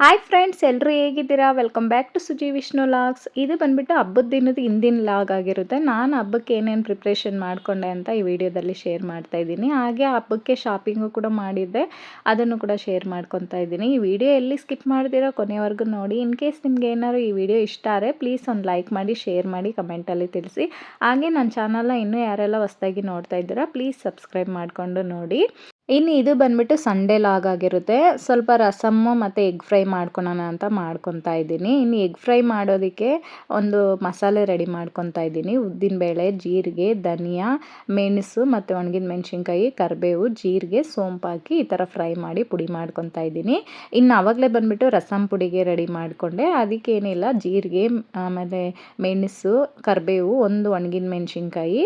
Hi friends, ಎಲ್ಲರೂ ಹೇಗಿದ್ದೀರಾ? Welcome back to Suji Vishnu logs. ಇದು ಬಂದುಬಿಟ್ಟು ಹಬ್ಬದ ದಿನದ ಹಿಂದಿನ ಲಾಗ್ ಆಗಿರುತ್ತೆ. ನಾನು ಹಬ್ಬಕ್ಕೆ ಏನೇನು ಪ್ರಿಪ್ರೇಷನ್ ಮಾಡಿಕೊಂಡೆ ಅಂತ ಈ ವಿಡಿಯೋದಲ್ಲಿ ಶೇರ್ ಮಾಡ್ತಾ ಇದ್ದೀನಿ. ಹಾಗೆ ಹಬ್ಬಕ್ಕೆ ಶಾಪಿಂಗು ಕೂಡ ಮಾಡಿದ್ದೆ, ಅದನ್ನು ಕೂಡ ಶೇರ್ ಮಾಡ್ಕೊತಾ ಇದ್ದೀನಿ. ಈ ವಿಡಿಯೋ ಎಲ್ಲಿ ಸ್ಕಿಪ್ ಮಾಡ್ದಿರೋ ಕೊನೆವರೆಗೂ ನೋಡಿ. ಇನ್ ಕೇಸ್ ನಿಮ್ಗೆ ಏನಾದ್ರು ಈ ವಿಡಿಯೋ ಇಷ್ಟ ಆದರೆ ಪ್ಲೀಸ್ ಒಂದು ಲೈಕ್ ಮಾಡಿ, ಶೇರ್ ಮಾಡಿ, ಕಮೆಂಟಲ್ಲಿ ತಿಳಿಸಿ. ಹಾಗೆ ನನ್ನ ಚಾನಲ್ನ ಇನ್ನೂ ಯಾರೆಲ್ಲ ಹೊಸದಾಗಿ ನೋಡ್ತಾ ಇದ್ದೀರಾ ಪ್ಲೀಸ್ ಸಬ್ಸ್ಕ್ರೈಬ್ ಮಾಡಿಕೊಂಡು ನೋಡಿ. ಇನ್ನು ಇದು ಬಂದುಬಿಟ್ಟು ಸಂಡೇ ಲಾಗ್ ಆಗಿರುತ್ತೆ. ಸ್ವಲ್ಪ ರಸಮ್ಮು ಮತ್ತು ಎಗ್ ಫ್ರೈ ಮಾಡ್ಕೊಳೋಣ ಅಂತ ಮಾಡ್ಕೊತಾ ಇದ್ದೀನಿ. ಇನ್ನು ಎಗ್ ಫ್ರೈ ಮಾಡೋದಕ್ಕೆ ಒಂದು ಮಸಾಲೆ ರೆಡಿ ಮಾಡ್ಕೊತಾ ಇದ್ದೀನಿ. ಉದ್ದಿನಬೇಳೆ, ಜೀರಿಗೆ, ಧನಿಯಾ, ಮೆಣಸು ಮತ್ತು ಒಣಗಿದ ಮೆಣಸಿನ್ಕಾಯಿ, ಕರಿಬೇವು, ಜೀರಿಗೆ, ಸೋಂಪು ಹಾಕಿ ಈ ಥರ ಫ್ರೈ ಮಾಡಿ ಪುಡಿ ಮಾಡ್ಕೊತಾ ಇದ್ದೀನಿ. ಇನ್ನು ಆವಾಗಲೇ ಬಂದುಬಿಟ್ಟು ರಸಮ್ ಪುಡಿಗೆ ರೆಡಿ ಮಾಡಿಕೊಂಡೆ. ಅದಕ್ಕೇನಿಲ್ಲ, ಜೀರಿಗೆ ಆಮೇಲೆ ಮೆಣಸು, ಕರಿಬೇವು, ಒಂದು ಒಣಗಿದ ಮೆಣಸಿನ್ಕಾಯಿ,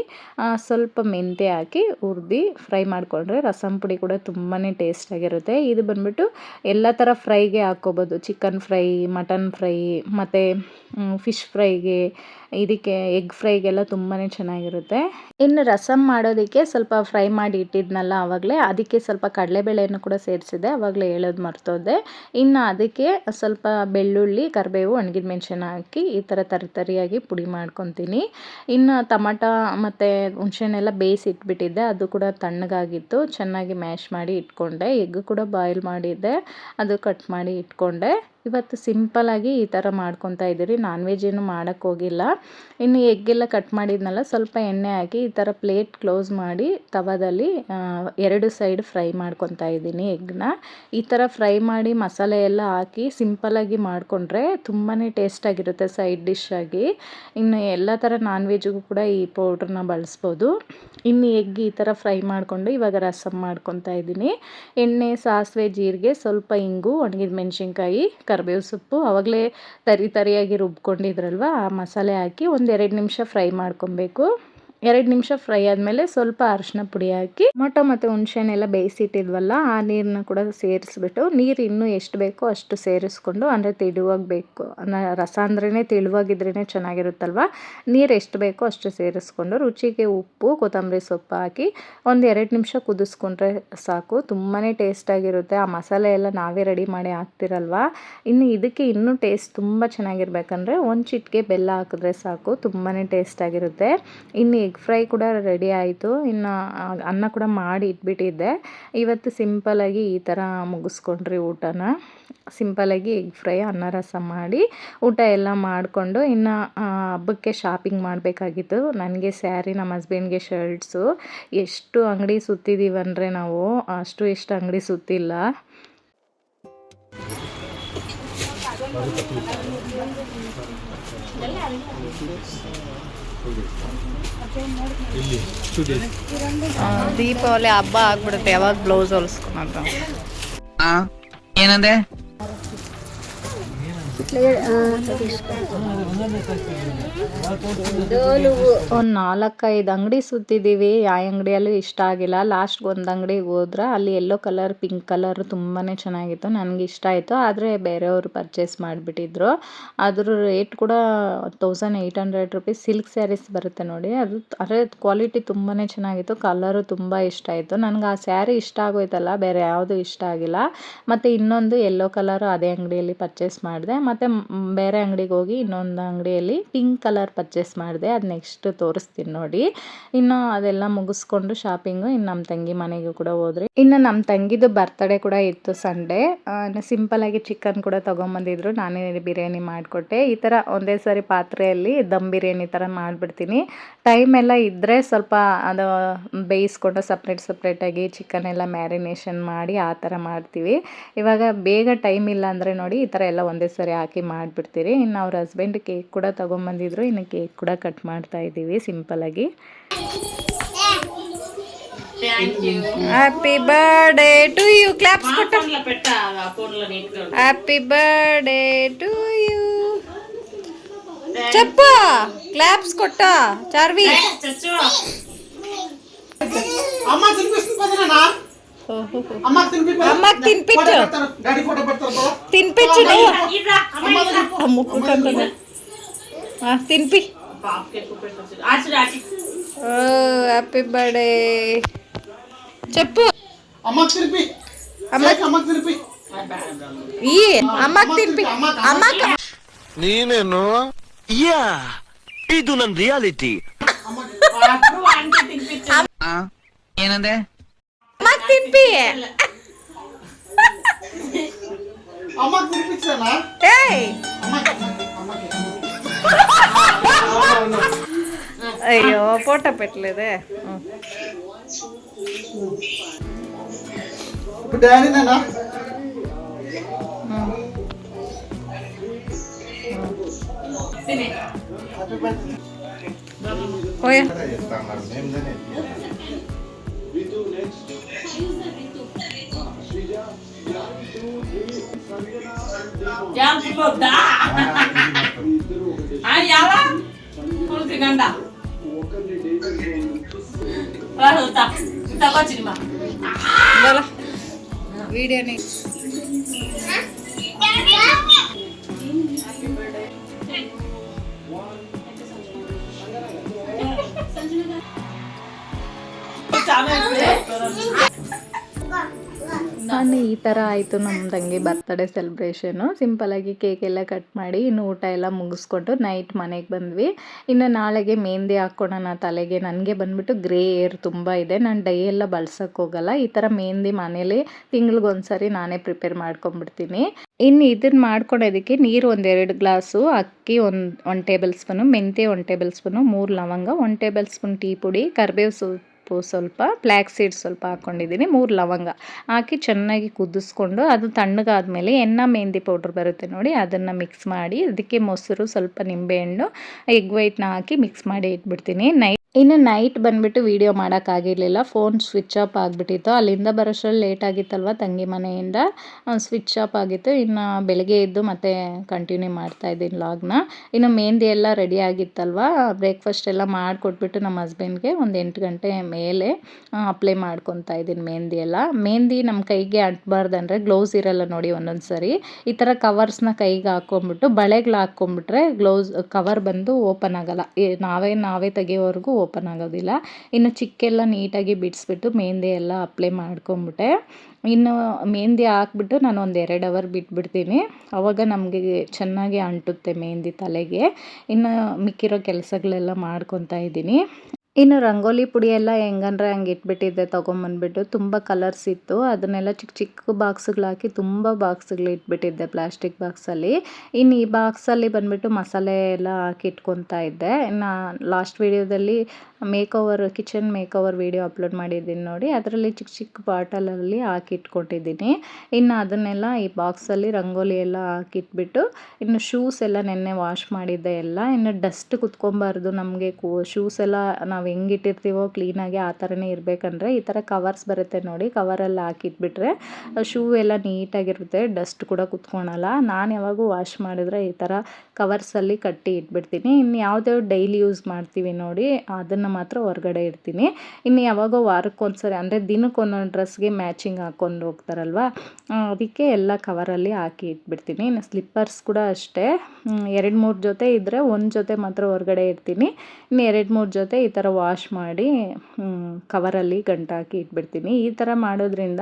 ಸ್ವಲ್ಪ ಮೆಂತ್ಯ ಹಾಕಿ ಹುರಿದು ಫ್ರೈ ಮಾಡಿಕೊಂಡ್ರೆ ರಸಮ್ ಪುಡಿ ಕೂಡ ತುಂಬಾ ಟೇಸ್ಟಾಗಿರುತ್ತೆ. ಇದು ಬಂದುಬಿಟ್ಟು ಎಲ್ಲ ಥರ ಫ್ರೈಗೆ ಹಾಕ್ಕೋಬೋದು. ಚಿಕನ್ ಫ್ರೈ, ಮಟನ್ ಫ್ರೈ ಮತ್ತು ಫಿಶ್ ಫ್ರೈಗೆ, ಇದಕ್ಕೆ ಎಗ್ ಫ್ರೈಗೆಲ್ಲ ತುಂಬಾ ಚೆನ್ನಾಗಿರುತ್ತೆ. ಇನ್ನು ರಸಮ್ ಮಾಡೋದಕ್ಕೆ ಸ್ವಲ್ಪ ಫ್ರೈ ಮಾಡಿ ಇಟ್ಟಿದ್ನಲ್ಲ ಆವಾಗಲೇ, ಅದಕ್ಕೆ ಸ್ವಲ್ಪ ಕಡಲೆಬೇಳೆಯನ್ನು ಕೂಡ ಸೇರಿಸಿದೆ, ಆವಾಗಲೇ ಹೇಳೋದು ಮರ್ತೋದೆ. ಇನ್ನು ಅದಕ್ಕೆ ಸ್ವಲ್ಪ ಬೆಳ್ಳುಳ್ಳಿ, ಕರಿಬೇವು, ಒಣಗಿದ ಮೆಣಸಿನ ಹಾಕಿ ಈ ಥರ ತರಿಯಾಗಿ ಪುಡಿ ಮಾಡ್ಕೊತೀನಿ. ಇನ್ನು ಟೊಮಟ ಮತ್ತು ಹುಣಸೆಹಣ್ಣೆಲ್ಲ ಬೇಯಿಸಿ ಇಟ್ಬಿಟ್ಟಿದ್ದೆ, ಅದು ಕೂಡ ತಣ್ಣಗಾಗಿತ್ತು, ಚೆನ್ನಾಗಿ ಮ್ಯಾಶ್ ಮಾಡಿ ಇಟ್ಕೊಂಡೆ. ಎಗ್ ಕೂಡ ಬಾಯ್ಲ್ ಮಾಡಿದ್ದೆ, ಅದು ಕಟ್ ಮಾಡಿ ಇಟ್ಕೊಂಡೆ. ಇವತ್ತು ಸಿಂಪಲಾಗಿ ಈ ಥರ ಮಾಡ್ಕೊತಾ ಇದ್ದೀರಿ, ನಾನ್ ವೆಜ್ ಏನು ಮಾಡೋಕ್ಕೆ ಹೋಗಿಲ್ಲ. ಇನ್ನು ಎಗ್ಗೆಲ್ಲ ಕಟ್ ಮಾಡಿದ್ನಲ್ಲ, ಸ್ವಲ್ಪ ಎಣ್ಣೆ ಹಾಕಿ ಈ ಥರ ಪ್ಲೇಟ್ ಕ್ಲೋಸ್ ಮಾಡಿ ತವಾದಲ್ಲಿ 2 ಸೈಡ್ ಫ್ರೈ ಮಾಡ್ಕೊತಾ ಇದ್ದೀನಿ ಎಗ್ನ. ಈ ಥರ ಫ್ರೈ ಮಾಡಿ ಮಸಾಲೆ ಎಲ್ಲ ಹಾಕಿ ಸಿಂಪಲಾಗಿ ಮಾಡಿಕೊಂಡ್ರೆ ತುಂಬಾ ಟೇಸ್ಟಾಗಿರುತ್ತೆ ಸೈಡ್ ಡಿಶ್ ಆಗಿ. ಇನ್ನು ಎಲ್ಲ ಥರ ನಾನ್ ವೆಜ್ಜಿಗೂ ಕೂಡ ಈ ಪೌಡ್ರನ್ನ ಬಳಸ್ಬೋದು. ಇನ್ನು ಎಗ್ ಈ ಥರ ಫ್ರೈ ಮಾಡಿಕೊಂಡು ಇವಾಗ ರಸಮ್ ಮಾಡ್ಕೊತಾ ಇದ್ದೀನಿ. ಎಣ್ಣೆ, ಸಾಸಿವೆ, ಜೀರಿಗೆ, ಸ್ವಲ್ಪ ಇಂಗು, ಒಣಗಿದ ಮೆಣಸಿನ್ಕಾಯಿ, ಕರಿಬೇವು ಸೊಪ್ಪು, ಆವಾಗಲೇ ತರಿಯಾಗಿ ರುಬ್ಕೊಂಡಿದ್ರಲ್ವ ಆ ಮಸಾಲೆ ಹಾಕಿ ಒಂದು 2 ನಿಮಿಷ ಫ್ರೈ ಮಾಡ್ಕೊಬೇಕು. 2 ನಿಮಿಷ ಫ್ರೈ ಆದಮೇಲೆ ಸ್ವಲ್ಪ ಅರಿಶಿನ ಪುಡಿ ಹಾಕಿ ಟೊಮೊಟೊ ಮತ್ತು ಹುಣಸೆಹಣ್ಣೆಲ್ಲ ಬೇಯಿಸಿಟ್ಟಿದ್ವಲ್ಲ ಆ ನೀರನ್ನ ಕೂಡ ಸೇರಿಸ್ಬಿಟ್ಟು, ನೀರು ಇನ್ನೂ ಎಷ್ಟು ಬೇಕೋ ಅಷ್ಟು ಸೇರಿಸ್ಕೊಂಡು, ಅಂದರೆ ತೆಳುವಾಗಬೇಕು, ರಸ ಅಂದ್ರೇ ತೆಳುವಾಗಿದ್ರೇ ಚೆನ್ನಾಗಿರುತ್ತಲ್ವ, ನೀರು ಎಷ್ಟು ಬೇಕೋ ಅಷ್ಟು ಸೇರಿಸ್ಕೊಂಡು ರುಚಿಗೆ ಉಪ್ಪು, ಕೊತ್ತಂಬರಿ ಸೊಪ್ಪು ಹಾಕಿ ಒಂದು 2 ನಿಮಿಷ ಕುದಿಸ್ಕೊಂಡ್ರೆ ಸಾಕು. ತುಂಬಾ ಟೇಸ್ಟಾಗಿರುತ್ತೆ. ಆ ಮಸಾಲೆ ಎಲ್ಲ ನಾವೇ ರೆಡಿ ಮಾಡಿ ಹಾಕ್ತಿರಲ್ವ. ಇನ್ನು ಇದಕ್ಕೆ ಇನ್ನೂ ಟೇಸ್ಟ್ ತುಂಬ ಚೆನ್ನಾಗಿರ್ಬೇಕಂದ್ರೆ ಒಂದು ಚಿಟಿಕೆ ಬೆಲ್ಲ ಹಾಕಿದ್ರೆ ಸಾಕು, ತುಂಬಾ ಟೇಸ್ಟಾಗಿರುತ್ತೆ. ಇನ್ನು ಎಗ್ ಫ್ರೈ ಕೂಡ ರೆಡಿ ಆಯಿತು. ಇನ್ನು ಅನ್ನ ಕೂಡ ಮಾಡಿ ಇಟ್ಬಿಟ್ಟಿದ್ದೆ. ಇವತ್ತು ಸಿಂಪಲಾಗಿ ಈ ಥರ ಮುಗಿಸ್ಕೊಂಡ್ರಿ ಊಟನ. ಸಿಂಪಲಾಗಿ ಎಗ್ ಫ್ರೈ, ಅನ್ನ, ರಸ ಮಾಡಿ ಊಟ ಎಲ್ಲ ಮಾಡಿಕೊಂಡು ಇನ್ನು ಹಬ್ಬಕ್ಕೆ ಶಾಪಿಂಗ್ ಮಾಡಬೇಕಾಗಿತ್ತು. ನನಗೆ ಸ್ಯಾರಿ, ನಮ್ಮ ಹಸ್ಬೆಂಡ್ಗೆ ಶರ್ಟ್ಸು. ಎಷ್ಟು ಅಂಗಡಿ ಸುತ್ತಿದ್ದೀವಂದರೆ ನಾವು ಎಷ್ಟು ಅಂಗಡಿ ಸುತ್ತಿಲ್ಲ. ದೀಪಾವಳಿ ಹಬ್ಬ ಆಗ್ಬಿಡುತ್ತೆ, ಯಾವಾಗ ಬ್ಲೌಸ್ ಹೊಲಿಸ್ಕೊಳೋದು. ಏನಂದೆ? ಒಂದು 4-5 ಅಂಗಡಿ ಸುತ್ತಿದ್ದೀವಿ, ಯಾವ ಅಂಗಡಿಯಲ್ಲೂ ಇಷ್ಟ ಆಗಿಲ್ಲ. ಲಾಸ್ಟ್ಗೆ ಒಂದು ಅಂಗಡಿಗೆ ಹೋದ್ರೆ ಅಲ್ಲಿ ಯೆಲ್ಲೋ ಕಲರ್, ಪಿಂಕ್ ಕಲರ್ ತುಂಬಾ ಚೆನ್ನಾಗಿತ್ತು, ನನಗೆ ಇಷ್ಟ ಆಯಿತು. ಆದರೆ ಬೇರೆಯವರು ಪರ್ಚೇಸ್ ಮಾಡಿಬಿಟ್ಟಿದ್ರು. ಅದ್ರ ರೇಟ್ ಕೂಡ 1800 ರೂಪೀಸ್. ಸಿಲ್ಕ್ ಸ್ಯಾರೀಸ್ ಬರುತ್ತೆ ನೋಡಿ, ಅದು ಅರೆ ಕ್ವಾಲಿಟಿ ತುಂಬಾ ಚೆನ್ನಾಗಿತ್ತು, ಕಲರು ತುಂಬ ಇಷ್ಟ ಆಯಿತು ನನಗೆ. ಆ ಸ್ಯಾರಿ ಇಷ್ಟ ಆಗೋಯ್ತಲ್ಲ, ಬೇರೆ ಯಾವುದು ಇಷ್ಟ ಆಗಿಲ್ಲ. ಮತ್ತು ಇನ್ನೊಂದು ಯೆಲ್ಲೋ ಕಲರು ಅದೇ ಅಂಗಡಿಯಲ್ಲಿ ಪರ್ಚೇಸ್ ಮಾಡಿದೆ. ಮತ್ತು ಬೇರೆ ಅಂಗಡಿಗೆ ಹೋಗಿ ಇನ್ನೊಂದು ಅಂಗಡಿಯಲ್ಲಿ ಪಿಂಕ್ ಕಲರ್ ಪರ್ಚೇಸ್ ಮಾಡಿದೆ, ಅದು ನೆಕ್ಸ್ಟ್ ತೋರಿಸ್ತೀನಿ ನೋಡಿ. ಇನ್ನು ಅದೆಲ್ಲ ಮುಗಿಸ್ಕೊಂಡು ಶಾಪಿಂಗು ಇನ್ನು ನಮ್ಮ ತಂಗಿ ಮನೆಗೂ ಕೂಡ ಹೋದ್ರಿ. ಇನ್ನು ನಮ್ಮ ತಂಗಿದು ಬರ್ತಡೇ ಕೂಡ ಇತ್ತು ಸಂಡೇ. ಸಿಂಪಲಾಗಿ ಚಿಕನ್ ಕೂಡ ತೊಗೊಂಬಂದಿದ್ರು, ನಾನೇ ಬಿರಿಯಾನಿ ಮಾಡಿಕೊಟ್ಟೆ. ಈ ಥರ ಒಂದೇ ಸಾರಿ ಪಾತ್ರೆಯಲ್ಲಿ ದಮ್ ಬಿರಿಯಾನಿ ಥರ ಮಾಡಿಬಿಡ್ತೀನಿ. ಟೈಮ್ ಎಲ್ಲ ಇದ್ದರೆ ಸ್ವಲ್ಪ ಅದು ಬೇಯಿಸ್ಕೊಂಡು ಸಪ್ರೇಟಾಗಿ ಚಿಕನ್ ಎಲ್ಲ ಮ್ಯಾರಿನೇಷನ್ ಮಾಡಿ ಆ ಥರ ಮಾಡ್ತೀವಿ. ಇವಾಗ ಬೇಗ ಟೈಮ್ ಇಲ್ಲ ಅಂದರೆ ನೋಡಿ ಈ ಥರ ಎಲ್ಲ ಒಂದೇ ಸಾರಿ ಹಾಕಿ ಮಾಡಿಬಿಡ್ತೀರಿ. ಇನ್ನು ಅವ್ರ ಹಸ್ಬೆಂಡ್ ಕೇಕ್ ಕೂಡ ತೊಗೊಂಬಂದಿದ್ರು, ಇನ್ನು ಕೇಕ್ ಕೂಡ ಕಟ್ ಮಾಡ್ತಾ ಇದ್ದೀವಿ ಸಿಂಪಲಾಗಿ. Happy birthday to you. Claps ಕೊಟ್ಟು ಹ್ಯಾಪಿ ಬರ್ಡೇ ಟು ಯು. చెప్పు క్లాప్స్ కొట్ట చార్వి. అమ్మకి తినిపించు తినిపించు ముక్కు కంటుంది తినిపి. హ్యాపీ బర్త్డే చెప్పు అమ్మకి తినిపి. అమ్మకి తినిపి. అమ్మకి ನೀನೇನು ಇದು ನನ್ನ ರಿಯಾಲಿಟಿ ಏನಂದೆ అమ్మకి తినిపి. అయ్యో ఫోటో పెట్టలేదే. వీడియోని ನಾನು ಈ ಥರ ಆಯಿತು ನಮ್ಮ ತಂಗಿ ಬರ್ತ್ಡೇ ಸೆಲೆಬ್ರೇಷನು. ಸಿಂಪಲಾಗಿ ಕೇಕ್ ಎಲ್ಲ ಕಟ್ ಮಾಡಿ ಇನ್ನು ಊಟ ಎಲ್ಲ ಮುಗಿಸ್ಕೊಂಡು ನೈಟ್ ಮನೆಗೆ ಬಂದ್ವಿ. ಇನ್ನು ನಾಳೆಗೆ ಮೆಹಂದಿ ಹಾಕ್ಕೊಳೋಣ ತಲೆಗೆ. ನನಗೆ ಬಂದುಬಿಟ್ಟು ಗ್ರೇ ಏರ್ ತುಂಬ ಇದೆ, ನಾನು ಡೈ ಎಲ್ಲ ಬಳಸೋಕೆ ಹೋಗಲ್ಲ. ಈ ಥರ ಮೆಹಂದಿ ಮನೇಲಿ ತಿಂಗ್ಳಿಗೊಂದ್ಸರಿ ನಾನೇ ಪ್ರಿಪೇರ್ ಮಾಡ್ಕೊಂಬಿಡ್ತೀನಿ. ಇನ್ನು ಇದನ್ನು ಮಾಡ್ಕೊಳೋದಕ್ಕೆ ನೀರು 1-2 ಗ್ಲಾಸು, ಅಕ್ಕಿ 1 ಟೇಬಲ್ ಸ್ಪೂನು, ಮೆಂತ್ಯ 1 ಟೇಬಲ್ ಸ್ಪೂನು, 3 ಲವಂಗ, 1 ಟೇಬಲ್ ಸ್ಪೂನ್ ಟೀ ಪುಡಿ, ಕರಿಬೇವು ಸ್ವಲ್ಪ, ಫ್ಲ್ಯಾಕ್ ಸೀಡ್ಸ್ ಸ್ವಲ್ಪ ಹಾಕ್ಕೊಂಡಿದ್ದೀನಿ, 3 ಲವಂಗ ಹಾಕಿ ಚೆನ್ನಾಗಿ ಕುದಿಸ್ಕೊಂಡು ಅದು ತಣ್ಣಗಾದ್ಮೇಲೆ ಮೆಹಂದಿ ಪೌಡ್ರ್ ಬರುತ್ತೆ ನೋಡಿ, ಅದನ್ನು ಮಿಕ್ಸ್ ಮಾಡಿ ಅದಕ್ಕೆ ಮೊಸರು, ಸ್ವಲ್ಪ ನಿಂಬೆಹಣ್ಣು, ಎಗ್ ವೈಟ್ನ ಹಾಕಿ ಮಿಕ್ಸ್ ಮಾಡಿ ಇಟ್ಬಿಡ್ತೀನಿ. ಇನ್ನು ನೈಟ್ ಬಂದುಬಿಟ್ಟು ವೀಡಿಯೋ ಮಾಡೋಕ್ಕಾಗಿರಲಿಲ್ಲ, ಫೋನ್ ಸ್ವಿಚ್ ಆಫ್ ಆಗಿಬಿಟ್ಟಿತ್ತು. ಅಲ್ಲಿಂದ ಬರೋಷ್ಟರಲ್ಲಿ ಲೇಟ್ ಆಗಿತ್ತಲ್ವ, ತಂಗಿ ಮನೆಯಿಂದ ಸ್ವಿಚ್ ಆಫ್ ಆಗಿತ್ತು. ಇನ್ನು ಬೆಳಗ್ಗೆ ಎದ್ದು ಮತ್ತೆ ಕಂಟಿನ್ಯೂ ಮಾಡ್ತಾಯಿದ್ದೀನಿ ಲಾಗ್ನ. ಇನ್ನು ಮೆಹಂದಿ ಎಲ್ಲ ರೆಡಿ ಆಗಿತ್ತಲ್ವ, ಬ್ರೇಕ್ಫಾಸ್ಟ್ ಎಲ್ಲ ಮಾಡಿಕೊಟ್ಬಿಟ್ಟು ನಮ್ಮ ಹಸ್ಬೆಂಡ್ಗೆ ಒಂದು 8 ಗಂಟೆ ಮೇಲೆ ಅಪ್ಲೈ ಮಾಡ್ಕೊತಾ ಇದ್ದೀನಿ ಮೆಹಂದಿ ಎಲ್ಲ. ಮೆಹಂದಿ ನಮ್ಮ ಕೈಗೆ ಅಂಟಬಾರ್ದಂದ್ರೆ ಗ್ಲೌಸ್ ಇರಲ್ಲ ನೋಡಿ, ಒಂದೊಂದು ಸರಿ ಈ ಥರ ಕವರ್ಸ್ನ ಕೈಗೆ ಹಾಕ್ಕೊಂಬಿಟ್ಟು ಬಳೆಗಳು ಹಾಕ್ಕೊಂಬಿಟ್ರೆ ಕವರ್ ಬಂದು ಓಪನ್ ಆಗೋಲ್ಲ, ನಾವೇ ತೆಗಿಯೋವರೆಗೂ ಓಪನ್ ಆಗೋದಿಲ್ಲ. ಇನ್ನು ಚಿಕ್ಕೆಲ್ಲ ನೀಟಾಗಿ ಬಿಡಿಸ್ಬಿಟ್ಟು ಮೆಹಂದಿ ಎಲ್ಲ ಅಪ್ಲೈ ಮಾಡ್ಕೊಂಬಿಟ್ಟೆ. ಇನ್ನು ಮೆಹಂದಿ ಹಾಕ್ಬಿಟ್ಟು ನಾನು ಒಂದು 2 ಅವರ್ ಬಿಟ್ಬಿಡ್ತೀನಿ, ಆವಾಗ ನಮಗೆ ಚೆನ್ನಾಗಿ ಅಂಟುತ್ತೆ ಮೆಹಂದಿ ತಲೆಗೆ. ಇನ್ನು ಮಿಕ್ಕಿರೋ ಕೆಲಸಗಳೆಲ್ಲ ಮಾಡ್ಕೊತಾ ಇದ್ದೀನಿ. ಇನ್ನು ರಂಗೋಲಿ ಪುಡಿ ಎಲ್ಲ ಹೆಂಗಂದ್ರೆ ಹಂಗೆ ಇಟ್ಬಿಟ್ಟಿದ್ದೆ ತೊಗೊಂಬಂದ್ಬಿಟ್ಟು. ತುಂಬ ಕಲರ್ಸ್ ಇತ್ತು, ಅದನ್ನೆಲ್ಲ ಚಿಕ್ಕ ಚಿಕ್ಕ ಬಾಕ್ಸ್ಗಳು ಹಾಕಿ ತುಂಬ ಬಾಕ್ಸ್ಗಳು ಇಟ್ಬಿಟ್ಟಿದ್ದೆ ಪ್ಲಾಸ್ಟಿಕ್ ಬಾಕ್ಸಲ್ಲಿ. ಇನ್ನು ಈ ಬಾಕ್ಸಲ್ಲಿ ಬಂದುಬಿಟ್ಟು ಮಸಾಲೆ ಎಲ್ಲ ಹಾಕಿ ಇಟ್ಕೊತಾ ಇದ್ದೆ. ಇನ್ನು ಲಾಸ್ಟ್ ವೀಡಿಯೋದಲ್ಲಿ ಕಿಚನ್ ಮೇಕೋವರ್ ವೀಡಿಯೋ ಅಪ್ಲೋಡ್ ಮಾಡಿದ್ದೀನಿ ನೋಡಿ, ಅದರಲ್ಲಿ ಚಿಕ್ಕ ಚಿಕ್ಕ ಬಾಟಲಲ್ಲಿ ಹಾಕಿ ಇಟ್ಕೊಂಡಿದ್ದೀನಿ. ಇನ್ನು ಅದನ್ನೆಲ್ಲ ಈ ಬಾಕ್ಸಲ್ಲಿ ರಂಗೋಲಿ ಎಲ್ಲ ಹಾಕಿಟ್ಬಿಟ್ಟು, ಇನ್ನು ಶೂಸ್ ಎಲ್ಲ ನೆನ್ನೆ ವಾಶ್ ಮಾಡಿದ್ದೆ ಎಲ್ಲ. ಇನ್ನು ಡಸ್ಟ್ ಕುತ್ಕೊಬಾರ್ದು ನಮಗೆ, ಶೂಸ್ ಎಲ್ಲ ನಾವು ಹೆಂಗಿಟ್ಟಿರ್ತೀವೋ ಕ್ಲೀನಾಗಿ ಆ ಥರನೇ ಇರಬೇಕಂದ್ರೆ ಈ ಥರ ಕವರ್ಸ್ ಬರುತ್ತೆ ನೋಡಿ, ಕವರಲ್ಲಿ ಹಾಕಿಟ್ಬಿಟ್ರೆ ಶೂ ಎಲ್ಲ ನೀಟಾಗಿರುತ್ತೆ, ಡಸ್ಟ್ ಕೂಡ ಕುತ್ಕೊಳಲ್ಲ. ನಾನು ಯಾವಾಗೂ ವಾಶ್ ಮಾಡಿದ್ರೆ ಈ ಥರ ಕವರ್ಸಲ್ಲಿ ಕಟ್ಟಿ ಇಟ್ಬಿಡ್ತೀನಿ. ಇನ್ನು ಯಾವುದೇ ಡೈಲಿ ಯೂಸ್ ಮಾಡ್ತೀವಿ ನೋಡಿ, ಅದನ್ನು ಮಾತ್ರ ಹೊರಗಡೆ ಇಡ್ತೀನಿ. ಇನ್ನು ಯಾವಾಗೋ ವಾರಕ್ಕೊಂದ್ಸರಿ ಅಂದರೆ ದಿನಕ್ಕೊಂದೊಂದು ಡ್ರೆಸ್ಗೆ ಮ್ಯಾಚಿಂಗ್ ಹಾಕ್ಕೊಂಡು ಹೋಗ್ತಾರಲ್ವ, ಅದಕ್ಕೆ ಎಲ್ಲ ಕವರಲ್ಲಿ ಹಾಕಿ ಇಟ್ಬಿಡ್ತೀನಿ. ಇನ್ನು ಸ್ಲಿಪ್ಪರ್ಸ್ ಕೂಡ ಅಷ್ಟೇ, 2-3 ಜೊತೆ ಇದ್ದರೆ ಒಂದು ಜೊತೆ ಮಾತ್ರ ಹೊರಗಡೆ ಇಡ್ತೀನಿ, ಇನ್ನು 2-3 ಜೊತೆ ಈ ಥರ ವಾಶ್ ಮಾಡಿ ಕವರಲ್ಲಿ ಗಂಟಾಕಿ ಇಟ್ಬಿಡ್ತೀನಿ. ಈ ಥರ ಮಾಡೋದ್ರಿಂದ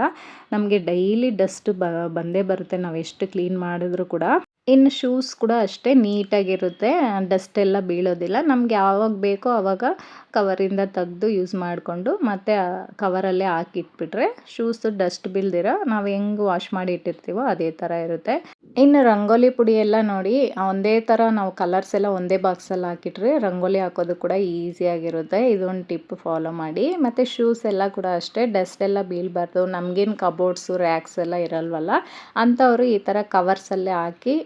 ನಮಗೆ ಡೈಲಿ ಡಸ್ಟ್ ಬಂದೇ ಬರುತ್ತೆ, ನಾವು ಎಷ್ಟು ಕ್ಲೀನ್ ಮಾಡಿದ್ರೂ ಕೂಡ. ಇನ್ನು ಶೂಸ್ ಕೂಡ ಅಷ್ಟೇ ನೀಟಾಗಿರುತ್ತೆ, ಡಸ್ಟ್ ಎಲ್ಲ ಬೀಳೋದಿಲ್ಲ. ನಮ್ಗೆ ಯಾವಾಗ ಬೇಕೋ ಆವಾಗ ಕವರಿಂದ ತೆಗೆದು ಯೂಸ್ ಮಾಡಿಕೊಂಡು ಮತ್ತೆ ಕವರಲ್ಲೇ ಹಾಕಿಟ್ಬಿಟ್ರೆ ಶೂಸ್ ಡಸ್ಟ್ ಬೀಳ್ದಿರೋ ನಾವು ಹೆಂಗೆ ವಾಶ್ ಮಾಡಿ ಇಟ್ಟಿರ್ತೀವೋ ಅದೇ ಥರ ಇರುತ್ತೆ. ಇನ್ನು ರಂಗೋಲಿ ಪುಡಿ ಎಲ್ಲ ನೋಡಿ, ಒಂದೇ ಥರ ನಾವು ಕಲರ್ಸ್ ಎಲ್ಲ ಒಂದೇ ಬಾಕ್ಸಲ್ಲಿ ಹಾಕಿಟ್ರೆ ರಂಗೋಲಿ ಹಾಕೋದು ಕೂಡ ಈಸಿಯಾಗಿರುತ್ತೆ. ಇದೊಂದು ಟಿಪ್ ಫಾಲೋ ಮಾಡಿ. ಮತ್ತು ಶೂಸ್ ಎಲ್ಲ ಕೂಡ ಅಷ್ಟೇ, ಡಸ್ಟ್ ಎಲ್ಲ ಬೀಳಬಾರ್ದು. ನಮಗೇನು ಕಬೋರ್ಡ್ಸು ರ್ಯಾಕ್ಸ್ ಎಲ್ಲ ಇರಲ್ವಲ್ಲ, ಅಂಥವರು ಈ ಥರ ಕವರ್ಸಲ್ಲೇ ಹಾಕಿ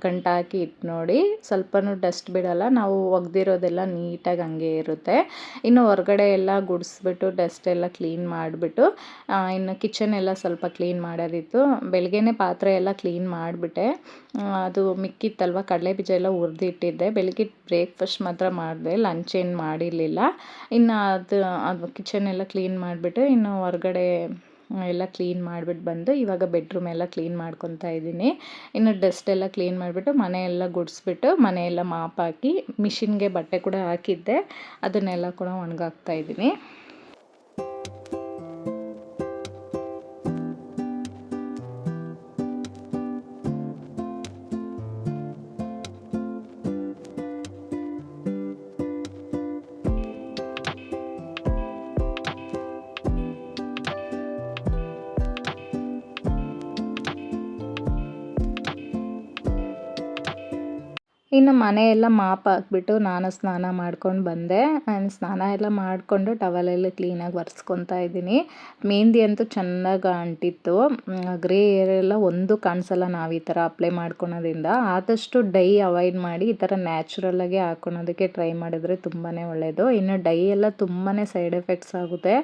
ಗಂಟು ಹಾಕಿ ಇಟ್ಟು ನೋಡಿ, ಸ್ವಲ್ಪನೂ ಡಸ್ಟ್ ಬಿಡಲ್ಲ, ನಾವು ಒಗೆದಿರೋದೆಲ್ಲ ನೀಟಾಗಿ ಹಂಗೆ ಇರುತ್ತೆ. ಇನ್ನು ಹೊರಗಡೆ ಎಲ್ಲ ಗುಡಿಸ್ಬಿಟ್ಟು ಡಸ್ಟ್ ಎಲ್ಲ ಕ್ಲೀನ್ ಮಾಡಿಬಿಟ್ಟು ಇನ್ನು ಕಿಚನ್ ಎಲ್ಲ ಸ್ವಲ್ಪ ಕ್ಲೀನ್ ಮಾಡೋದಿತ್ತು. ಬೆಳಗ್ಗೆನೇ ಪಾತ್ರೆ ಎಲ್ಲ ಕ್ಲೀನ್ ಮಾಡಿಬಿಟ್ಟೆ. ಅದು ಮಿಕ್ಕಿತ್ತಲ್ವ, ಕಡಲೆ ಬೀಜ ಎಲ್ಲ ಹುರಿದಿಟ್ಟಿದ್ದೆ. ಬೆಳಗ್ಗೆ ಬ್ರೇಕ್ಫಾಸ್ಟ್ ಮಾತ್ರ ಮಾಡಿದೆ, ಲಂಚ್ ಏನು ಮಾಡಿರಲಿಲ್ಲ. ಇನ್ನು ಅದು ಕಿಚನ್ ಎಲ್ಲ ಕ್ಲೀನ್ ಮಾಡಿಬಿಟ್ಟು ಇನ್ನು ಹೊರಗಡೆ ಎಲ್ಲ ಕ್ಲೀನ್ ಮಾಡಿಬಿಟ್ಟು ಬಂದು ಇವಾಗ ಬೆಡ್ರೂಮ್ ಎಲ್ಲ ಕ್ಲೀನ್ ಮಾಡ್ಕೊತಾ ಇದ್ದೀನಿ. ಇನ್ನು ಡಸ್ಟ್ ಎಲ್ಲ ಕ್ಲೀನ್ ಮಾಡಿಬಿಟ್ಟು ಮನೆಯೆಲ್ಲ ಗುಡಿಸ್ಬಿಟ್ಟು ಮನೆಯೆಲ್ಲ ಮಾಪ್ ಹಾಕಿ ಮಿಷಿನ್ಗೆ ಬಟ್ಟೆ ಕೂಡ ಹಾಕಿದ್ದೆ, ಅದನ್ನೆಲ್ಲ ಕೂಡ ಒಣಗಾಕ್ತಾ ಇದ್ದೀನಿ. ಇನ್ನು ಮನೆಯೆಲ್ಲ ಮಾಪ್ ಹಾಕ್ಬಿಟ್ಟು ನಾನು ಸ್ನಾನ ಮಾಡ್ಕೊಂಡು ಬಂದೆ. ಸ್ನಾನ ಎಲ್ಲ ಮಾಡಿಕೊಂಡು ಟವಲೆಲ್ಲ ಕ್ಲೀನಾಗಿ ಒರೆಸ್ಕೊತಾ ಇದ್ದೀನಿ. ಮೆಹಂದಿ ಅಂತೂ ಚೆನ್ನಾಗಿ ಅಂಟಿತ್ತು. ಗ್ರೇ ಏರ್ ಎಲ್ಲ ಒಂದು ಕಾಣಿಸಲ್ಲ ನಾವು ಈ ಥರ ಅಪ್ಲೈ ಮಾಡ್ಕೊಳೋದ್ರಿಂದ. ಆದಷ್ಟು ಡೈ ಅವಾಯ್ಡ್ ಮಾಡಿ ಈ ಥರ ನ್ಯಾಚುರಲ್ಲಾಗೆ ಹಾಕ್ಕೊಳೋದಕ್ಕೆ ಟ್ರೈ ಮಾಡಿದ್ರೆ ತುಂಬಾ ಒಳ್ಳೆಯದು. ಇನ್ನು ಡೈ ಎಲ್ಲ ತುಂಬಾ ಸೈಡ್ ಎಫೆಕ್ಟ್ಸ್ ಆಗುತ್ತೆ.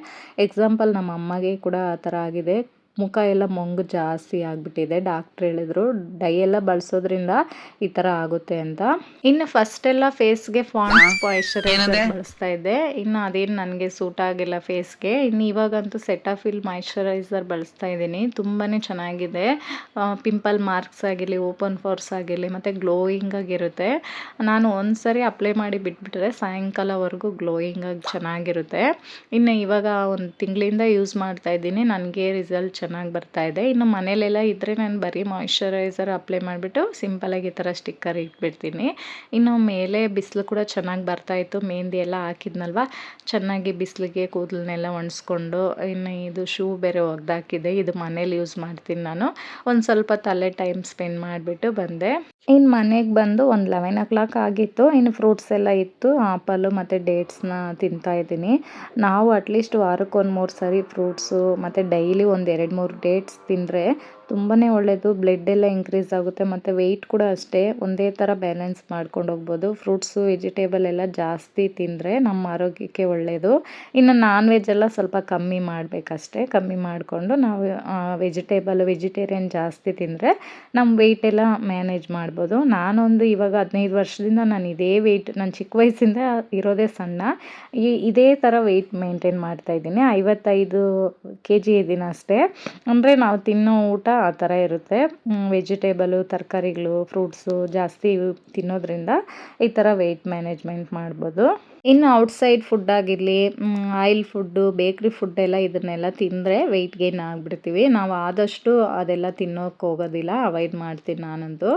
ಎಕ್ಸಾಂಪಲ್ ನಮ್ಮ ಅಮ್ಮಗೆ ಕೂಡ ಆ ಥರ ಆಗಿದೆ. ಮುಖ ಎಲ್ಲ ಮೊಂಗು ಜಾಸ್ತಿ ಆಗಿಬಿಟ್ಟಿದೆ. ಡಾಕ್ಟ್ರ್ ಹೇಳಿದ್ರು ಡೈ ಎಲ್ಲ ಬಳಸೋದ್ರಿಂದ ಈ ಥರ ಆಗುತ್ತೆ ಅಂತ. ಇನ್ನು ಫಸ್ಟೆಲ್ಲ ಫೇಸ್ಗೆ ಪಾಂಡ್ಸ್ ಮಾಯಿಶ್ಚರೈಸರ್ ಬಳಸ್ತಾ ಇದ್ದೆ. ಇನ್ನು ಅದೇನು ನನಗೆ ಸೂಟ್ ಆಗಿಲ್ಲ ಫೇಸ್ಗೆ. ಇನ್ನು ಇವಾಗಂತೂ ಸೆಟಾಫಿಲ್ ಮಾಯಿಶ್ಚರೈಸರ್ ಬಳಸ್ತಾ ಇದ್ದೀನಿ. ತುಂಬಾ ಚೆನ್ನಾಗಿದೆ. ಪಿಂಪಲ್ ಮಾರ್ಕ್ಸ್ ಆಗಿರಲಿ, ಓಪನ್ ಪೋರ್ಸ್ ಆಗಿರಲಿ ಮತ್ತು ಗ್ಲೋಯಿಂಗ್ ಆಗಿರುತ್ತೆ. ನಾನು ಒಂದು ಸರಿ ಅಪ್ಲೈ ಮಾಡಿ ಬಿಟ್ಬಿಟ್ರೆ ಸಾಯಂಕಾಲವರೆಗೂ ಗ್ಲೋಯಿಂಗ್ ಆಗಿ ಚೆನ್ನಾಗಿರುತ್ತೆ. ಇನ್ನು ಇವಾಗ ಒಂದು ತಿಂಗಳಿಂದ ಯೂಸ್ ಮಾಡ್ತಾ ಇದ್ದೀನಿ. ನನಗೆ ರಿಸಲ್ಟ್ ಚೆನ್ನಾಗಿ ಬರ್ತಾ ಇದೆ. ಇನ್ನು ಮನೇಲೆಲ್ಲ ಇದ್ದರೆ ನಾನು ಬರೀ ಮಾಯಿಶ್ಚರೈಸರ್ ಅಪ್ಲೈ ಮಾಡಿಬಿಟ್ಟು ಸಿಂಪಲಾಗಿ ಈ ಥರ ಸ್ಟಿಕ್ಕರ್ ಇಟ್ಬಿಡ್ತೀನಿ. ಇನ್ನು ಮೇಲೆ ಬಿಸಿಲು ಕೂಡ ಚೆನ್ನಾಗಿ ಬರ್ತಾಯಿತ್ತು. ಮೆಹಂದಿ ಎಲ್ಲ ಹಾಕಿದ್ನಲ್ವ, ಚೆನ್ನಾಗಿ ಬಿಸಿಲಿಗೆ ಕೂದಲನ್ನೆಲ್ಲ ಒಣಸ್ಕೊಂಡು ಇನ್ನು ಇದು ಶೂ ಬೇರೆ ಒಗ್ದಾಕಿದೆ. ಇದು ಮನೇಲಿ ಯೂಸ್ ಮಾಡ್ತೀನಿ ನಾನು. ಒಂದು ಸ್ವಲ್ಪ ತಲೆ ಟೈಮ್ ಸ್ಪೆಂಡ್ ಮಾಡಿಬಿಟ್ಟು ಬಂದೆ. ಇನ್ನು ಮನೆಗೆ ಬಂದು ಒಂದು 11 o'clock ಆಗಿತ್ತು. ಇನ್ನು ಫ್ರೂಟ್ಸ್ ಎಲ್ಲ ಇತ್ತು, ಆಪಲು ಮತ್ತು ಡೇಟ್ಸ್ನ ತಿಂತಾಯಿದ್ದೀನಿ. ನಾವು ಅಟ್ಲೀಸ್ಟ್ ವಾರಕ್ಕೆ 1-3 ಸರಿ ಫ್ರೂಟ್ಸು ಮತ್ತು ಡೈಲಿ ಒಂದು 2-3 ಡೇಟ್ಸ್ ತಿಂದರೆ ತುಂಬಾ ಒಳ್ಳೆಯದು. ಬ್ಲಡ್ ಎಲ್ಲ ಇನ್ಕ್ರೀಸ್ ಆಗುತ್ತೆ ಮತ್ತು ವೆಯ್ಟ್ ಕೂಡ ಅಷ್ಟೇ ಒಂದೇ ಥರ ಬ್ಯಾಲೆನ್ಸ್ ಮಾಡ್ಕೊಂಡು ಹೋಗ್ಬೋದು. ಫ್ರೂಟ್ಸು ವೆಜಿಟೇಬಲ್ ಎಲ್ಲ ಜಾಸ್ತಿ ತಿಂದರೆ ನಮ್ಮ ಆರೋಗ್ಯಕ್ಕೆ ಒಳ್ಳೆಯದು. ಇನ್ನು ನಾನ್ ವೆಜ್ ಎಲ್ಲ ಸ್ವಲ್ಪ ಕಮ್ಮಿ ಮಾಡಬೇಕಷ್ಟೇ. ಕಮ್ಮಿ ಮಾಡಿಕೊಂಡು ನಾವು ವೆಜಿಟೇರಿಯನ್ ಜಾಸ್ತಿ ತಿಂದರೆ ನಮ್ಮ ವೆಯ್ಟ್ ಎಲ್ಲ ಮ್ಯಾನೇಜ್ ಮಾಡ್ಬೋದು. ನಾನೊಂದು ಇವಾಗ 15 ವರ್ಷದಿಂದ ನಾನು ಇದೇ ವೆಯ್ಟ್, ನಾನು ಚಿಕ್ಕ ವಯಸ್ಸಿಂದ ಇರೋದೇ ಸಣ್ಣ, ಇದೇ ಥರ ವೆಯ್ಟ್ ಮೇಂಟೈನ್ ಮಾಡ್ತಾಯಿದ್ದೀನಿ. 55 kg ಇದ್ದೀನಿ ಅಷ್ಟೇ. ಅಂದರೆ ನಾವು ತಿನ್ನೋ ಊಟ ಆ ಥರ ಇರುತ್ತೆ. ವೆಜಿಟೇಬಲು, ತರಕಾರಿಗಳು, ಫ್ರೂಟ್ಸು ಜಾಸ್ತಿ ತಿನ್ನೋದ್ರಿಂದ ಈ ಥರ ವೆಯ್ಟ್ ಮ್ಯಾನೇಜ್ಮೆಂಟ್ ಮಾಡ್ಬೋದು. ಇನ್ನು ಔಟ್ಸೈಡ್ ಫುಡ್ ಆಗಿರಲಿ, ಆಯಿಲ್ ಫುಡ್ಡು, ಬೇಕ್ರಿ ಫುಡ್ಡೆಲ್ಲ ಇದನ್ನೆಲ್ಲ ತಿಂದರೆ ವೆಯ್ಟ್ ಗೇನ್ ಆಗಿಬಿಡ್ತೀವಿ. ನಾವು ಆದಷ್ಟು ಅದೆಲ್ಲ ತಿನ್ನೋಕ್ಕೆ ಹೋಗೋದಿಲ್ಲ, ಅವಾಯ್ಡ್ ಮಾಡ್ತೀನಿ ನಾನಂತೂ.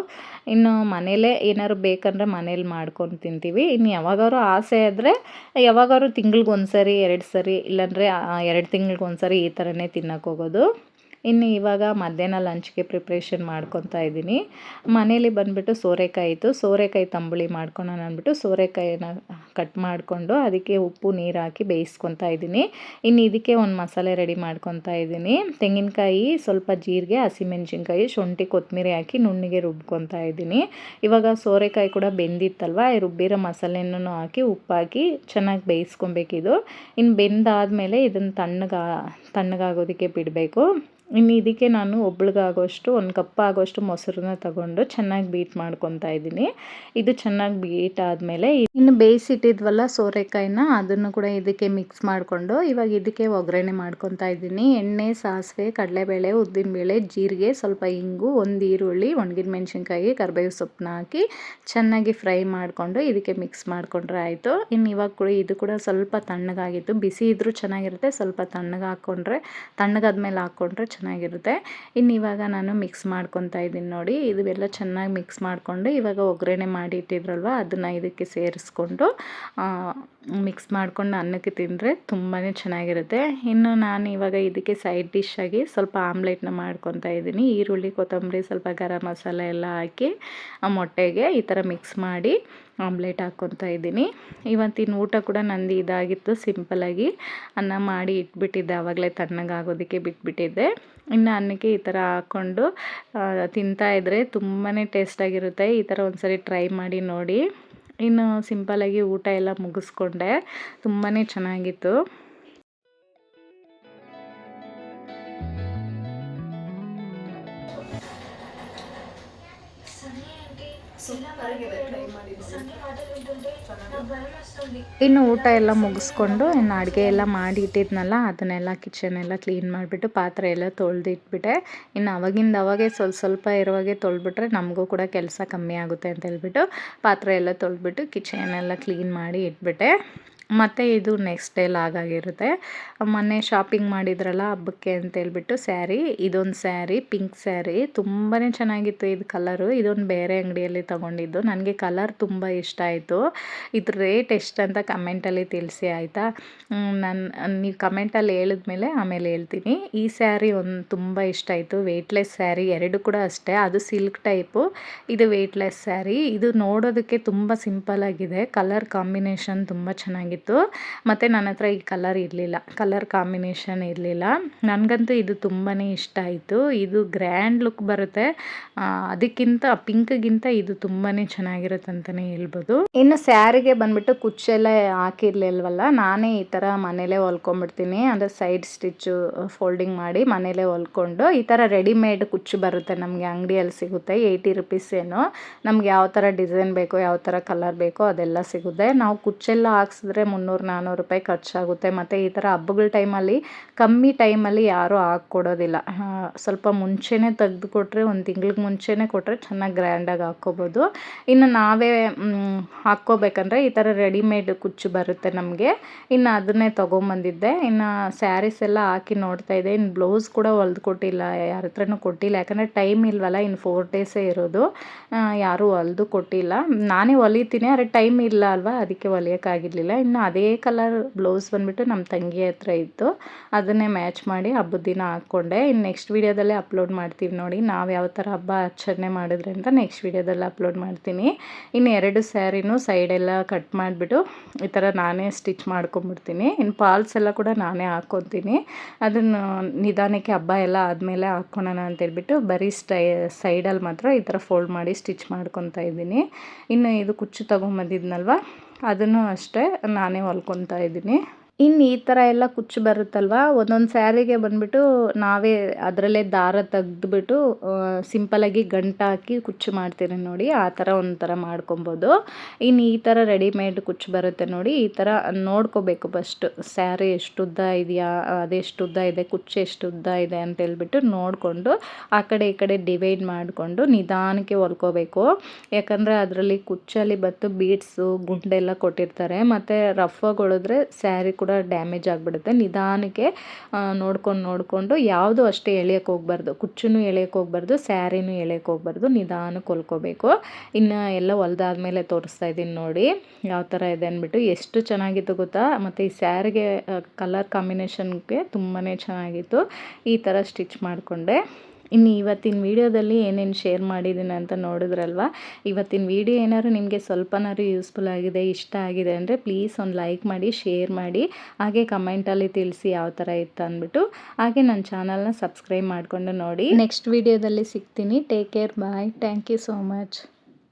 ಇನ್ನು ಮನೇಲೇ ಏನಾದ್ರು ಬೇಕಂದರೆ ಮನೇಲಿ ಮಾಡ್ಕೊಂಡು ತಿಂತೀವಿ. ಇನ್ನು ಯಾವಾಗಾದ್ರು ಆಸೆ ಆದರೆ ಯಾವಾಗಾದ್ರು ತಿಂಗ್ಳಿಗೆ ಸರಿ 2 ಸರಿ, ಇಲ್ಲಾಂದರೆ 2 ತಿಂಗ್ಳಿಗೆ ಸರಿ ಈ ಥರನೇ ತಿನ್ನೋಕ್ಕೆ ಹೋಗೋದು. ಇನ್ನು ಇವಾಗ ಮಧ್ಯಾಹ್ನ ಲಂಚ್ಗೆ ಪ್ರಿಪ್ರೇಷನ್ ಮಾಡ್ಕೊತಾ ಇದ್ದೀನಿ. ಮನೇಲಿ ಬಂದುಬಿಟ್ಟು ಸೋರೆಕಾಯಿ ಇತ್ತು. ಸೋರೆಕಾಯಿ ತಂಬುಳಿ ಮಾಡ್ಕೊಳೋಣ ಅಂದ್ಬಿಟ್ಟು ಸೋರೆಕಾಯಿನ ಕಟ್ ಮಾಡಿಕೊಂಡು ಅದಕ್ಕೆ ಉಪ್ಪು ನೀರು ಹಾಕಿ ಬೇಯಿಸ್ಕೊತಾ ಇದ್ದೀನಿ. ಇನ್ನು ಇದಕ್ಕೆ ಒಂದು ಮಸಾಲೆ ರೆಡಿ ಮಾಡ್ಕೊತಾ ಇದ್ದೀನಿ. ತೆಂಗಿನಕಾಯಿ, ಸ್ವಲ್ಪ ಜೀರಿಗೆ, ಹಸಿಮೆಣ್ಸಿನ್ಕಾಯಿ, ಶುಂಠಿ, ಕೊತ್ತಂಬರಿ ಹಾಕಿ ನುಣ್ಣಗೆ ರುಬ್ಕೊತಾ ಇದ್ದೀನಿ. ಇವಾಗ ಸೋರೆಕಾಯಿ ಕೂಡ ಬೆಂದಿತ್ತಲ್ವ, ರುಬ್ಬಿರೋ ಮಸಾಲೆನೂ ಹಾಕಿ ಉಪ್ಪು ಹಾಕಿ ಚೆನ್ನಾಗಿ ಬೇಯಿಸ್ಕೊಬೇಕಿದು. ಇನ್ನು ಬೆಂದಾದಮೇಲೆ ಇದನ್ನು ತಣ್ಣಗಾಗೋದಕ್ಕೆ ಬಿಡಬೇಕು. ಇನ್ನು ಇದಕ್ಕೆ ನಾನು ಒಬ್ಳಿಗಾಗೋಷ್ಟು 1 ಕಪ್ ಆಗೋಷ್ಟು ಮೊಸರನ್ನ ತಗೊಂಡು ಚೆನ್ನಾಗಿ ಬೀಟ್ ಮಾಡ್ಕೊತಾ ಇದ್ದೀನಿ. ಇದು ಚೆನ್ನಾಗಿ ಬೀಟ್ ಆದಮೇಲೆ ಇನ್ನು ಬೇಯಿಸಿಟ್ಟಿದ್ವಲ್ಲ ಸೋರೆಕಾಯಿನ, ಅದನ್ನು ಕೂಡ ಇದಕ್ಕೆ ಮಿಕ್ಸ್ ಮಾಡಿಕೊಂಡು ಇವಾಗ ಇದಕ್ಕೆ ಒಗ್ಗರಣೆ ಮಾಡ್ಕೊತಾ ಇದ್ದೀನಿ. ಎಣ್ಣೆ, ಸಾಸಿವೆ, ಕಡಲೆಬೇಳೆ, ಉದ್ದಿನಬೇಳೆ, ಜೀರಿಗೆ, ಸ್ವಲ್ಪ ಇಂಗು, 1 ಈರುಳ್ಳಿ, ಒಣಗಿದ ಮೆಣಸಿನ್ಕಾಯಿ, ಕರಿಬೇವು ಸೊಪ್ಪನ್ನ ಹಾಕಿ ಚೆನ್ನಾಗಿ ಫ್ರೈ ಮಾಡಿಕೊಂಡು ಇದಕ್ಕೆ ಮಿಕ್ಸ್ ಮಾಡಿಕೊಂಡ್ರೆ ಆಯಿತು. ಇನ್ನು ಇವಾಗ ಕೂಡ ಇದು ಕೂಡ ಸ್ವಲ್ಪ ತಣ್ಣಗಾಗಿತ್ತು. ಬಿಸಿ ಇದ್ದರೂ ಚೆನ್ನಾಗಿರುತ್ತೆ, ಸ್ವಲ್ಪ ತಣ್ಣಗಾದ್ಮೇಲೆ ಹಾಕ್ಕೊಂಡ್ರೆ ಚೆನ್ನಾಗಿರುತ್ತೆ. ಇನ್ನು ಇವಾಗ ನಾನು ಮಿಕ್ಸ್ ಮಾಡ್ಕೊತಾ ಇದ್ದೀನಿ ನೋಡಿ. ಇದೆಲ್ಲ ಚೆನ್ನಾಗಿ ಮಿಕ್ಸ್ ಮಾಡಿಕೊಂಡು ಇವಾಗ ಒಗ್ಗರಣೆ ಮಾಡಿ ಇಟ್ಟಿದ್ರಲ್ವ ಅದನ್ನು ಇದಕ್ಕೆ ಸೇರಿಸ್ಕೊಂಡು ಮಿಕ್ಸ್ ಮಾಡ್ಕೊಂಡು ಅನ್ನಕ್ಕೆ ತಿಂದರೆ ತುಂಬಾ ಚೆನ್ನಾಗಿರುತ್ತೆ. ಇನ್ನು ನಾನು ಇವಾಗ ಇದಕ್ಕೆ ಸೈಡ್ ಡಿಶ್ ಆಗಿ ಸ್ವಲ್ಪ ಆಮ್ಲೆಟ್ನ ಮಾಡ್ಕೊತಾ ಇದ್ದೀನಿ. ಈರುಳ್ಳಿ, ಕೊತ್ತಂಬರಿ, ಸ್ವಲ್ಪ ಗರಂ ಮಸಾಲೆ ಎಲ್ಲ ಹಾಕಿ ಮೊಟ್ಟೆಗೆ ಈ ಥರ ಮಿಕ್ಸ್ ಮಾಡಿ ಆಮ್ಲೆಟ್ ಹಾಕ್ಕೊತಾ ಇದ್ದೀನಿ. ಇವತ್ತಿನ ಊಟ ಕೂಡ ನಂದು ಇದಾಗಿತ್ತು, ಸಿಂಪಲಾಗಿ ಅನ್ನ ಮಾಡಿ ಇಟ್ಬಿಟ್ಟಿದ್ದೆ, ಆವಾಗಲೇ ತಣ್ಣಗಾಗೋದಕ್ಕೆ ಬಿಟ್ಬಿಟ್ಟಿದ್ದೆ. ಇನ್ನು ಅನ್ನಕ್ಕೆ ಈ ಥರ ಹಾಕ್ಕೊಂಡು ತಿಂತಾಯಿದ್ರೆ ತುಂಬಾ ಟೇಸ್ಟಾಗಿರುತ್ತೆ. ಈ ಥರ ಒಂದ್ಸರಿ ಟ್ರೈ ಮಾಡಿ ನೋಡಿ. ಇನ್ನು ಸಿಂಪಲಾಗಿ ಊಟ ಎಲ್ಲ ಮುಗಿಸ್ಕೊಂಡೆ, ತುಂಬಾ ಚೆನ್ನಾಗಿತ್ತು. ಇನ್ನು ಊಟ ಎಲ್ಲ ಮುಗಿಸ್ಕೊಂಡು ಇನ್ನು ಅಡುಗೆ ಎಲ್ಲ ಮಾಡಿ ಇಟ್ಟಿದ್ನಲ್ಲ, ಅದನ್ನೆಲ್ಲ ಕಿಚನ್ ಎಲ್ಲ ಕ್ಲೀನ್ ಮಾಡಿಬಿಟ್ಟು ಪಾತ್ರೆ ಎಲ್ಲ ತೊಳೆದು ಇಟ್ಬಿಟ್ಟೆ. ಇನ್ನು ಅವಾಗೆ ಸ್ವಲ್ಪ ಇರುವಾಗೆ ತೊಳೆದ್ಬಿಟ್ರೆ ನಮಗೂ ಕೂಡ ಕೆಲಸ ಕಮ್ಮಿ ಆಗುತ್ತೆ ಅಂತ ಹೇಳ್ಬಿಟ್ಟು ಪಾತ್ರೆ ಎಲ್ಲ ತೊಳೆದ್ಬಿಟ್ಟು ಕಿಚನ್ ಎಲ್ಲ ಕ್ಲೀನ್ ಮಾಡಿ ಇಟ್ಬಿಟ್ಟೆ. ಮತ್ತು ಇದು ನೆಕ್ಸ್ಟ್ ಡೇ ಲಾಗಾಗಿರುತ್ತೆ. ಮೊನ್ನೆ ಶಾಪಿಂಗ್ ಮಾಡಿದ್ರಲ್ಲ ಹಬ್ಬಕ್ಕೆ ಅಂತೇಳ್ಬಿಟ್ಟು ಸ್ಯಾರಿ, ಇದೊಂದು ಸ್ಯಾರಿ ಪಿಂಕ್ ಸ್ಯಾರಿ ತುಂಬಾ ಚೆನ್ನಾಗಿತ್ತು. ಇದು ಕಲರು ಇದೊಂದು ಬೇರೆ ಅಂಗಡಿಯಲ್ಲಿ ತೊಗೊಂಡಿದ್ದು. ನನಗೆ ಕಲರ್ ತುಂಬ ಇಷ್ಟ ಆಯಿತು. ಇದ್ರ ರೇಟ್ ಎಷ್ಟಂತ ಕಮೆಂಟಲ್ಲಿ ತಿಳಿಸಿ ಆಯಿತಾ. ನೀವು ಕಮೆಂಟಲ್ಲಿ ಹೇಳಿದ್ಮೇಲೆ ಆಮೇಲೆ ಹೇಳ್ತೀನಿ. ಈ ಸ್ಯಾರಿ ತುಂಬ ಇಷ್ಟ ಆಯಿತು. ವೆಯ್ಟ್ಲೆಸ್ ಸ್ಯಾರಿ, ಎರಡು ಕೂಡ ಅಷ್ಟೇ. ಅದು ಸಿಲ್ಕ್ ಟೈಪು, ಇದು ವೆಯ್ಟ್ಲೆಸ್ ಸ್ಯಾರಿ. ಇದು ನೋಡೋದಕ್ಕೆ ತುಂಬ ಸಿಂಪಲ್ಲಾಗಿದೆ. ಕಲರ್ ಕಾಂಬಿನೇಷನ್ ತುಂಬ ಚೆನ್ನಾಗಿತ್ತು. ಮತ್ತು ನನ್ನ ಹತ್ರ ಈ ಕಲರ್ ಇರಲಿಲ್ಲ, ಕಲರ್ ಕಾಂಬಿನೇಷನ್ ಇರಲಿಲ್ಲ. ನನಗಂತೂ ಇದು ತುಂಬಾ ಇಷ್ಟ ಆಯಿತು. ಇದು ಗ್ರ್ಯಾಂಡ್ ಲುಕ್ ಬರುತ್ತೆ. ಅದಕ್ಕಿಂತ ಪಿಂಕ್ಗಿಂತ ಇದು ತುಂಬಾ ಚೆನ್ನಾಗಿರುತ್ತೆ ಅಂತಲೇ ಹೇಳ್ಬೋದು. ಇನ್ನು ಸ್ಯಾರಿಗೆ ಬಂದುಬಿಟ್ಟು ಕುಚ್ಚೆಲ್ಲ ಹಾಕಿರ್ಲಿಲ್ವಲ್ಲ, ನಾನೇ ಈ ಥರ ಮನೇಲೇ ಹೊಲ್ಕೊಂಡ್ಬಿಡ್ತೀನಿ. ಅಂದರೆ ಸೈಡ್ ಸ್ಟಿಚ್ಚು ಫೋಲ್ಡಿಂಗ್ ಮಾಡಿ ಮನೇಲೇ ಹೊಲ್ಕೊಂಡು, ಈ ಥರ ರೆಡಿಮೇಡ್ ಕುಚ್ಚು ಬರುತ್ತೆ ನಮಗೆ ಅಂಗಡಿಯಲ್ಲಿ ಸಿಗುತ್ತೆ. 80 ರುಪೀಸ್ ಏನೋ. ನಮ್ಗೆ ಯಾವ ಥರ ಡಿಸೈನ್ ಬೇಕೋ, ಯಾವ ಥರ ಕಲರ್ ಬೇಕೋ ಅದೆಲ್ಲ ಸಿಗುತ್ತೆ. ನಾವು ಕುಚ್ಚೆಲ್ಲ ಹಾಕ್ಸಿದ್ರೆ 300-400 ರೂಪಾಯಿ ಖರ್ಚಾಗುತ್ತೆ. ಮತ್ತು ಈ ಥರ ಹಬ್ಬಗಳ ಟೈಮಲ್ಲಿ ಕಮ್ಮಿ ಟೈಮಲ್ಲಿ ಯಾರೂ ಹಾಕ್ಕೊಡೋದಿಲ್ಲ. ಸ್ವಲ್ಪ ಮುಂಚೆನೇ ತೆಗೆದು ಕೊಟ್ಟರೆ, ಒಂದು ತಿಂಗ್ಳಿಗೆ ಮುಂಚೆನೇ ಕೊಟ್ಟರೆ ಚೆನ್ನಾಗಿ ಗ್ರ್ಯಾಂಡಾಗಿ ಹಾಕ್ಕೋಬೋದು. ಇನ್ನು ನಾವೇ ಹಾಕ್ಕೋಬೇಕಂದ್ರೆ ಈ ಥರ ರೆಡಿಮೇಡ್ ಕುಚ್ಚು ಬರುತ್ತೆ ನಮಗೆ. ಇನ್ನು ಅದನ್ನೇ ತೊಗೊಂಬಂದಿದ್ದೆ. ಇನ್ನು ಸ್ಯಾರೀಸ್ ಎಲ್ಲ ಹಾಕಿ ನೋಡ್ತಾಯಿದ್ದೆ. ಇನ್ನು ಬ್ಲೌಸ್ ಕೂಡ ಹೊಲ್ದು ಕೊಟ್ಟಿಲ್ಲ, ಯಾರ ಹತ್ರನೂ ಕೊಟ್ಟಿಲ್ಲ. ಯಾಕಂದರೆ ಟೈಮ್ ಇಲ್ವಲ್ಲ, ಇನ್ನು 4 ಡೇಸೇ ಇರೋದು. ಯಾರೂ ಹೊಲ್ದು ಕೊಟ್ಟಿಲ್ಲ. ನಾನೇ ಹೊಲಿತೀನಿ, ಆದರೆ ಟೈಮ್ ಇಲ್ಲ ಅಲ್ವಾ, ಅದಕ್ಕೆ ಹೊಲಿಯೋಕ್ಕಾಗಿರಲಿಲ್ಲ. ಇನ್ನು ಅದೇ ಕಲರ್ ಬ್ಲೌಸ್ ಬಂದುಬಿಟ್ಟು ನಮ್ಮ ತಂಗಿ ಹತ್ರ ಇತ್ತು, ಅದನ್ನೇ ಮ್ಯಾಚ್ ಮಾಡಿ ಹಬ್ಬದ ದಿನ ಹಾಕ್ಕೊಂಡೆ. ಇನ್ನು ನೆಕ್ಸ್ಟ್ ವೀಡಿಯೋದಲ್ಲೇ ಅಪ್ಲೋಡ್ ಮಾಡ್ತೀವಿ ನೋಡಿ, ನಾವು ಯಾವ ಥರ ಹಬ್ಬ ಆಚರಣೆ ಮಾಡಿದ್ರೆ ಅಂತ ನೆಕ್ಸ್ಟ್ ವೀಡಿಯೋದಲ್ಲಿ ಅಪ್ಲೋಡ್ ಮಾಡ್ತೀನಿ. ಇನ್ನು 2 ಸ್ಯಾರಿನೂ ಸೈಡೆಲ್ಲ ಕಟ್ ಮಾಡಿಬಿಟ್ಟು ಈ ಥರ ನಾನೇ ಸ್ಟಿಚ್ ಮಾಡ್ಕೊಂಬಿಡ್ತೀನಿ. ಇನ್ನು ಫಾಲ್ಸ್ ಎಲ್ಲ ಕೂಡ ನಾನೇ ಹಾಕ್ಕೊತೀನಿ. ಅದನ್ನು ನಿಧಾನಕ್ಕೆ ಹಬ್ಬ ಎಲ್ಲ ಆದಮೇಲೆ ಹಾಕ್ಕೊಳೋಣ ಅಂತೇಳ್ಬಿಟ್ಟು ಬರೀ ಸೈಡಲ್ಲಿ ಮಾತ್ರ ಈ ಥರ ಫೋಲ್ಡ್ ಮಾಡಿ ಸ್ಟಿಚ್ ಮಾಡ್ಕೊತಾ ಇದ್ದೀನಿ. ಇನ್ನು ಇದು ಕುಚ್ಚು ತೊಗೊಂಬಂದಿದ್ನಲ್ವ, ಅದನ್ನು ಅಷ್ಟೇ ನಾನೇ ಹೊಲ್ಕೊತಾ ಇದ್ದೀನಿ. ಇನ್ನು ಈ ಥರ ಎಲ್ಲ ಕುಚ್ಚು ಬರುತ್ತಲ್ವ, ಒಂದೊಂದು ಸ್ಯಾರಿಗೆ ಬಂದುಬಿಟ್ಟು ನಾವೇ ಅದರಲ್ಲೇ ದಾರ ತೆಗೆದ್ಬಿಟ್ಟು ಸಿಂಪಲಾಗಿ ಗಂಟು ಹಾಕಿ ಕುಚ್ಚು ಮಾಡ್ತೀರಿ ನೋಡಿ, ಆ ಥರ ಒಂಥರ ಮಾಡ್ಕೊಬೋದು. ಇನ್ನು ಈ ಥರ ರೆಡಿಮೇಡ್ ಕುಚ್ಚು ಬರುತ್ತೆ ನೋಡಿ, ಈ ಥರ ನೋಡ್ಕೋಬೇಕು ಫಸ್ಟು. ಸ್ಯಾರಿ ಎಷ್ಟು ಉದ್ದ ಇದೆಯಾ, ಅದೆಷ್ಟು ಉದ್ದ ಇದೆ, ಕುಚ್ಚು ಎಷ್ಟು ಉದ್ದ ಇದೆ ಅಂತೇಳ್ಬಿಟ್ಟು ನೋಡಿಕೊಂಡು ಆ ಕಡೆ ಈ ಕಡೆ ಡಿವೈಡ್ ಮಾಡಿಕೊಂಡು ನಿಧಾನಕ್ಕೆ ಹೊಲ್ಕೋಬೇಕು. ಯಾಕಂದರೆ ಅದರಲ್ಲಿ ಕುಚ್ಚಲ್ಲಿ ಬತ್ತು ಬೀಡ್ಸು ಗುಂಡೆಲ್ಲ ಕೊಟ್ಟಿರ್ತಾರೆ. ಮತ್ತು ರಫಾಗಿ ಹೊಳೆದ್ರೆ ಸ್ಯಾರಿ ಕೂಡ ಡ್ಯಾಮೇಜ್ ಆಗಿಬಿಡುತ್ತೆ. ನಿಧಾನಕ್ಕೆ ನೋಡಿಕೊಂಡು ಯಾವುದು ಅಷ್ಟೇ ಎಳೆಯೋಕ್ಕೆ ಹೋಗ್ಬಾರ್ದು, ಕುಚ್ಚೂ ಎಳೆಯೋಕ್ಕೆ ಹೋಗ್ಬಾರ್ದು, ಸ್ಯಾರಿನೂ ಎಳೆಯೋಕ್ಕೆ ಹೋಗ್ಬಾರ್ದು, ನಿಧಾನಕ್ಕೆ ಹೊಲ್ಕೋಬೇಕು. ಇನ್ನು ಎಲ್ಲ ಹೊಲ್ದಾದ್ಮೇಲೆ ತೋರಿಸ್ತಾ ಇದ್ದೀನಿ ನೋಡಿ ಯಾವ ಥರ ಇದೆ ಅಂದ್ಬಿಟ್ಟು. ಎಷ್ಟು ಚೆನ್ನಾಗಿತ್ತು ಗೊತ್ತಾ. ಮತ್ತು ಈ ಸ್ಯಾರಿಗೆ ಕಲರ್ ಕಾಂಬಿನೇಷನ್ಗೆ ತುಂಬಾ ಚೆನ್ನಾಗಿತ್ತು. ಈ ಥರ ಸ್ಟಿಚ್ ಮಾಡಿಕೊಂಡೆ. ಇನ್ನು ಇವತ್ತಿನ ವೀಡಿಯೋದಲ್ಲಿ ಏನೇನು ಶೇರ್ ಮಾಡಿದ್ದೀನಿ ಅಂತ ನೋಡಿದ್ರಲ್ವ. ಇವತ್ತಿನ ವೀಡಿಯೋ ಏನಾದ್ರು ನಿಮಗೆ ಸ್ವಲ್ಪನಾದ್ರು ಯೂಸ್ಫುಲ್ ಆಗಿದೆ, ಇಷ್ಟ ಆಗಿದೆ ಅಂದರೆ ಪ್ಲೀಸ್ ಒಂದು ಲೈಕ್ ಮಾಡಿ, ಶೇರ್ ಮಾಡಿ, ಹಾಗೆ ಕಮೆಂಟಲ್ಲಿ ತಿಳಿಸಿ ಯಾವ ಥರ ಇತ್ತು ಅಂದ್ಬಿಟ್ಟು. ಹಾಗೆ ನನ್ನ ಚಾನಲ್ನ ಸಬ್ಸ್ಕ್ರೈಬ್ ಮಾಡಿಕೊಂಡು ನೋಡಿ. ನೆಕ್ಸ್ಟ್ ವೀಡಿಯೋದಲ್ಲಿ ಸಿಗ್ತೀನಿ. Take care, bye, thank you so much.